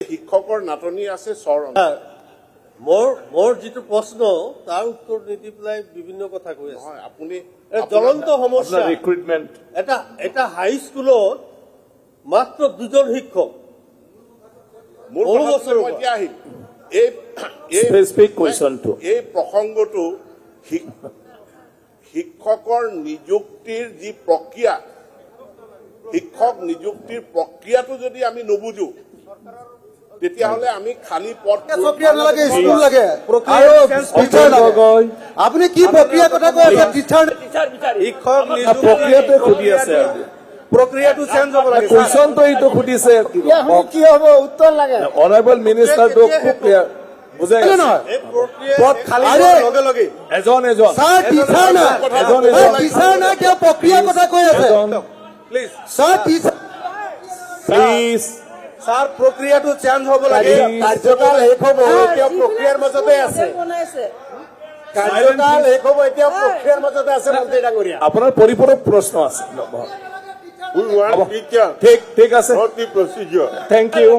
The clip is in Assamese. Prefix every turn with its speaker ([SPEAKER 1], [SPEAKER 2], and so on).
[SPEAKER 1] শিক্ষকৰ নাটনি আছে চৰ
[SPEAKER 2] মোৰ যিটো প্ৰশ্ন তাৰ উত্তৰ নিদি পেলাই বিভিন্ন কথা কৈ আছে
[SPEAKER 1] আপুনি
[SPEAKER 2] জ্বলন্ত সমস্যা
[SPEAKER 3] ৰিক্ৰুটমেণ্ট
[SPEAKER 2] এটা হাই স্কুলত মাত্ৰ 2জন শিক্ষক
[SPEAKER 1] মোৰ বছৰ এতিয়া আহিল
[SPEAKER 3] স্পেচিফিক কুৱেশ্যনটো
[SPEAKER 1] এই প্ৰসংগটো শিক্ষকৰ নিযুক্তিৰ যি প্ৰক্ৰিয়া শিক্ষক নিযুক্তিৰ প্ৰক্ৰিয়াটো যদি আমি নুবুজো তেতিয়াহ'লে আমি খালি পদ
[SPEAKER 4] প্ৰক্ৰিয়া নালাগে স্কুল লাগে আপুনি কি প্ৰক্ৰিয়াৰ কথা কৈ আছে টিচাৰ
[SPEAKER 2] শিক্ষক
[SPEAKER 3] প্ৰক্ৰিয়াটোৱে সুধি আছে
[SPEAKER 2] প্ৰক্ৰিয়াটো চেঞ্জ হ'ব লাগে
[SPEAKER 3] কুৱেশ্যনটো এইটো সুধিছে
[SPEAKER 4] কি হ'ব উত্তৰ লাগে
[SPEAKER 3] অনাৰেবল মিনিষ্টাৰটো খুব ক্লিয়াৰ বুজাই
[SPEAKER 2] পদ খালী লগে লগে
[SPEAKER 3] এজন
[SPEAKER 4] ছাৰ টিচাৰ না টিচাৰ না কিয় প্ৰক্ৰিয়াৰ কথা কৈ আছে
[SPEAKER 2] please
[SPEAKER 4] sir teacher
[SPEAKER 3] please
[SPEAKER 2] sir প্ৰক্ৰিয়াটো চেঞ্জ হ'ব লাগে
[SPEAKER 4] কাৰ্যকাল শেষ হ'ব এতিয়া প্ৰক্ৰিয়াৰ মাজতে আছে কাৰ্যকাল শেষ হ'ব এতিয়া প্ৰক্ৰিয়াৰ মাজতে আছে মন্ত্ৰী ডাঙৰীয়া
[SPEAKER 3] আপোনাৰ পৰিপূৰক প্ৰশ্ন আছে ঠিক আছে
[SPEAKER 1] procedure.
[SPEAKER 3] Thank U